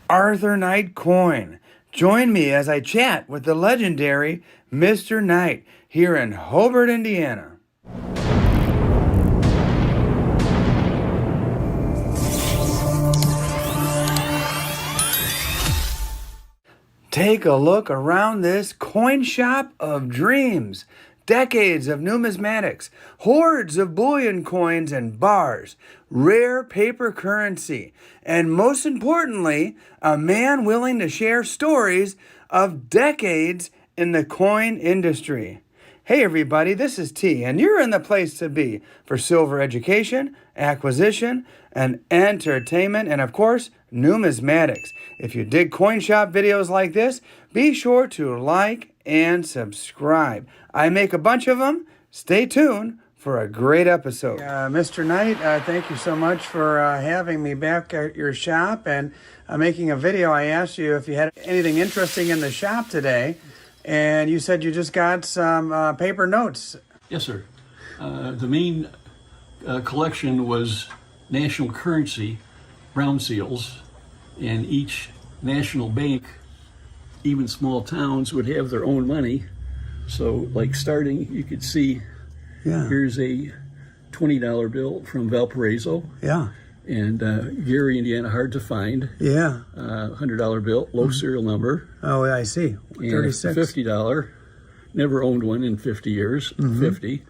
Arthur Knight coin. Join me as I chat with the legendary Mr. Knight here in Hobart, Indiana. Take a look around this coin shop of dreams. Decades of numismatics, hordes of bullion coins and bars, rare paper currency, and most importantly, a man willing to share stories of decades in the coin industry. Hey everybody, this is T, and you're in the place to be for silver education, acquisition, and entertainment, and of course, numismatics. If you dig coin shop videos like this, be sure to like and subscribe. I make a bunch of them. Stay tuned for a great episode. Mr. Knight, thank you so much for having me back at your shop and making a video. I asked you if you had anything interesting in the shop today, and you said you just got some paper notes. Yes, sir. The main collection was national currency, brown seals, and each national bank, even small towns, would have their own money. So like starting, you could see, here's a $20 bill from Valparaiso. Yeah. And Gary, Indiana, hard to find. Yeah. $100 bill, low serial number. Oh, I see. 36. And $50, never owned one in 50 years, 50.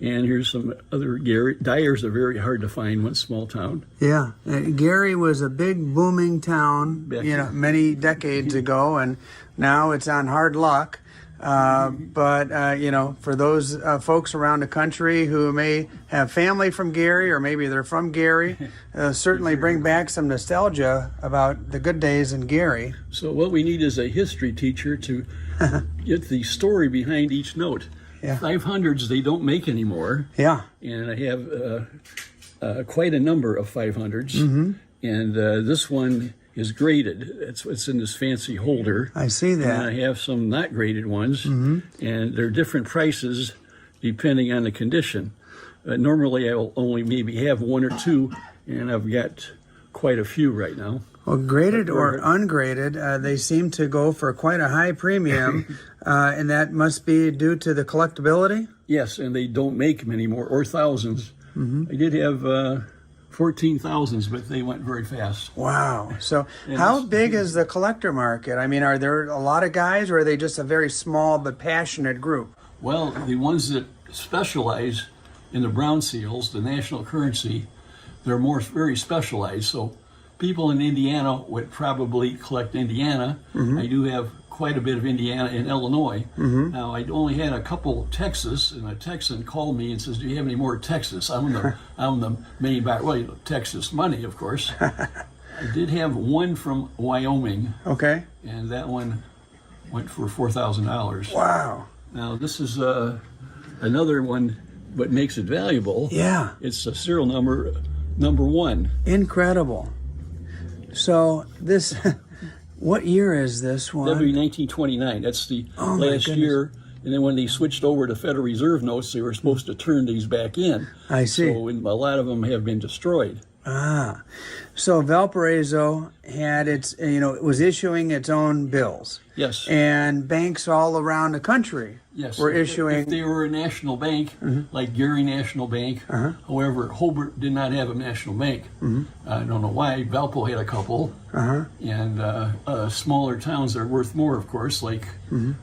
And here's some other Gary. Dyers are very hard to find, one small town. Yeah, Gary was a big booming town, many decades ago, and now it's on hard luck. But for those folks around the country who may have family from Gary, or maybe they're from Gary, certainly bring back some nostalgia about the good days in Gary. So what we need is a history teacher to get the story behind each note. Yeah. 500s they don't make anymore. Yeah. And I have quite a number of 500s. And this one is graded. It's what's in this fancy holder. I see that. And I have some not graded ones. And they're different prices depending on the condition. Normally I'll only maybe have one or two, and I've got quite a few right now. Well, graded or ungraded, they seem to go for quite a high premium, and that must be due to the collectability? Yes, and they don't make them anymore, or thousands. I did have 14,000s, but they went very fast. Wow. So how big is the collector market? I mean, are there a lot of guys, or are they just a very small but passionate group? Well, the ones that specialize in the brown seals, the national currency, they're very specialized. So people in Indiana would probably collect Indiana. I do have quite a bit of Indiana and Illinois. Now, I only had a couple Texas, and a Texan called me and says, "Do you have any more Texas?" I'm the main buyer. Well, Texas money, of course. I did have one from Wyoming. Okay. And that one went for $4,000. Wow. Now, this is another one. What makes it valuable? Yeah. It's a serial number 1. Incredible. So this, what year is this one? That'd be 1929. That's the last year. And then when they switched over to Federal Reserve notes, they were supposed to turn these back in. I see. So a lot of them have been destroyed. So Valparaiso had it was issuing its own bills. Yes. And banks all around the country were issuing. If they were a national bank, like Gary National Bank, however, Hobart did not have a national bank. I don't know why. Valpo had a couple. And smaller towns are worth more, of course, like,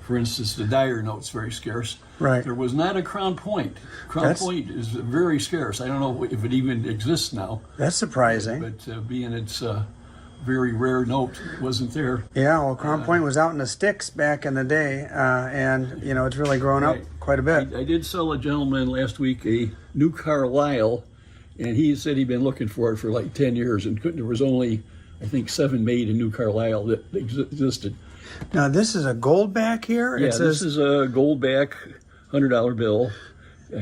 for instance, the Dyer note's very scarce. Right. There was not a Crown Point. Crown Point is very scarce. I don't know if it even exists now. That's surprising. But being it's a very rare note, it wasn't there. Yeah, well, Crown Point was out in the sticks back in the day, and it's really grown up quite a bit. I did sell a gentleman last week a new Carlisle, and he said he'd been looking for it for like 10 years, and there was only, I think, 7 made in New Carlisle that existed. Now, this is a gold back here? Yeah, this is a gold back $100 bill.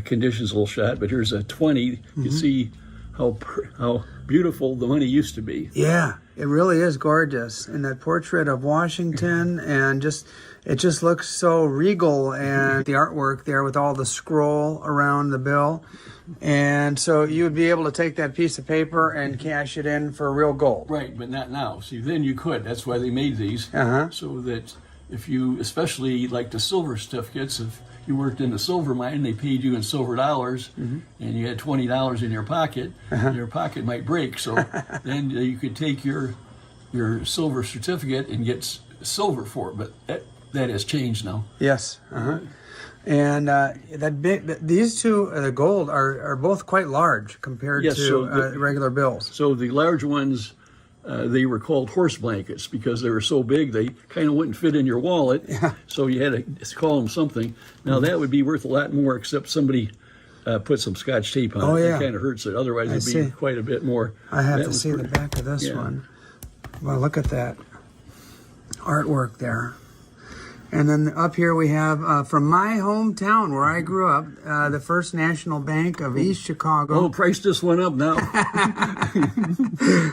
Condition's a little shot, but here's a 20. You can see how beautiful the money used to be. Yeah, it really is gorgeous. And that portrait of Washington, and it just looks so regal, and the artwork there with all the scroll around the bill. And so you would be able to take that piece of paper and cash it in for real gold. Right, but not now. See, then you could. That's why they made these. So that if you, especially like the silver certificates, if you worked in a silver mine, they paid you in silver dollars, and you had $20 in your pocket, your pocket might break. So then you could take your silver certificate and get silver for it. But that has changed now. Yes. And these two, the gold, are both quite large compared to regular bills. So the large ones, they were called horse blankets because they were so big they kind of wouldn't fit in your wallet. So you had to call them something. Now that would be worth a lot more, except somebody put some Scotch tape on it. It kind of hurts it. Otherwise, it'd be quite a bit more. I have to see the back of this one. Well, look at that artwork there. And then up here we have, from my hometown where I grew up, the First National Bank of East Chicago. Oh, price just went up now.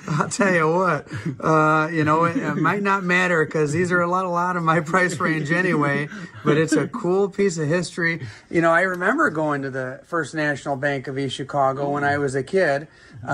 I'll tell you what, it might not matter because these are a lot of my price range anyway, but it's a cool piece of history. I remember going to the First National Bank of East Chicago when I was a kid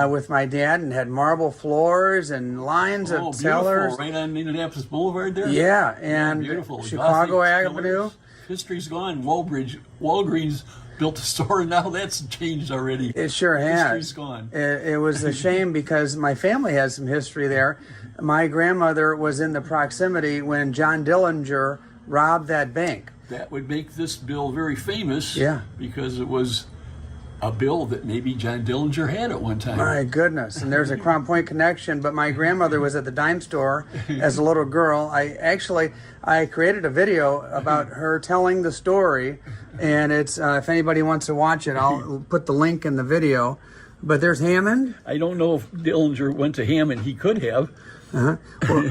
with my dad, and had marble floors and lines of tellers. Right on Indianapolis Boulevard there? Yeah, and beautiful. Chicago Avenue. History's gone. Walgreens built a store, and now that's changed already. It sure has. History's gone. It was a shame because my family has some history there. My grandmother was in the proximity when John Dillinger robbed that bank. That would make this bill very famous. Yeah. Because it was a bill that maybe John Dillinger had at one time. My goodness. And there's a Crown Point connection, but my grandmother was at the dime store as a little girl. I created a video about her telling the story, and it's if anybody wants to watch it, I'll put the link in the video. But there's Hammond. I don't know if Dillinger went to Hammond. He could have. Well,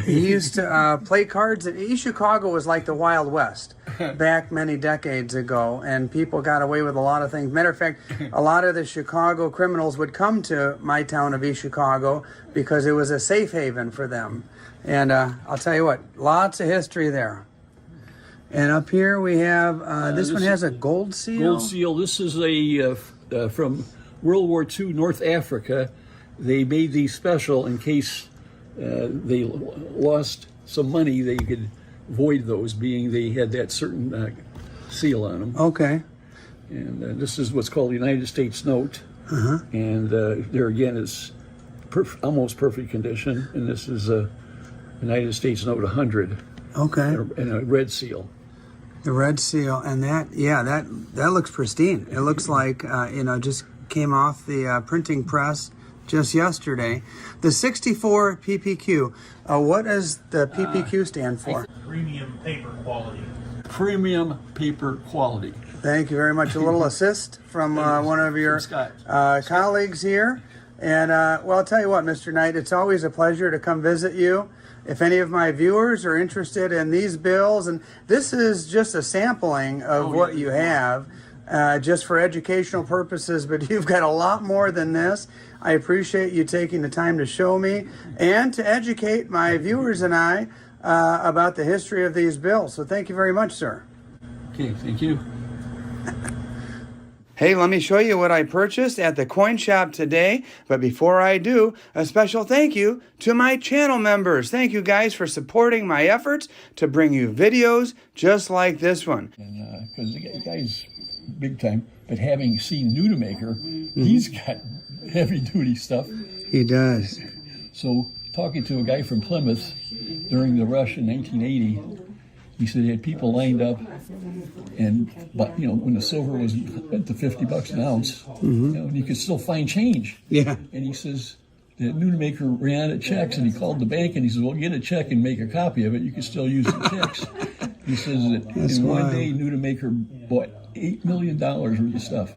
he used to play cards. East Chicago was like the Wild West back many decades ago, and people got away with a lot of things. Matter of fact, a lot of the Chicago criminals would come to my town of East Chicago because it was a safe haven for them. And I'll tell you what, lots of history there. And up here we have, this one has a gold seal. Gold seal. This is from World War II, North Africa. They made these special in case they lost some money, they could void those, being they had that certain seal on them. Okay. And this is what's called the United States note. And there again is almost perfect condition. And this is a United States note 100. Okay. And a red seal. The red seal, and that looks pristine. It looks like just came off the printing press just yesterday. The 64 PPQ. What does the PPQ stand for? Premium paper quality. Premium paper quality. Thank you very much. A little assist from one of your colleagues here. And well, I'll tell you what, Mr. Knight, it's always a pleasure to come visit you. If any of my viewers are interested in these bills, and this is just a sampling of what you have, just for educational purposes, but you've got a lot more than this. I appreciate you taking the time to show me and to educate my viewers and I about the history of these bills. So thank you very much, sir. Okay, thank you. Hey, let me show you what I purchased at the coin shop today. But before I do, a special thank you to my channel members. Thank you guys for supporting my efforts to bring you videos just like this one. And because the guy's big time, but having seen Nudemaker, he's got heavy duty stuff. He does. So talking to a guy from Plymouth during the rush in 1980, he said he had people lined up, but when the silver was at the $50 an ounce, you could still find change. Yeah. And he says that Nudemaker ran out of checks, and he called the bank, and he says, "Well, get a check and make a copy of it. You can still use the checks." He says that in one day, Nudemaker bought $8 million worth of stuff.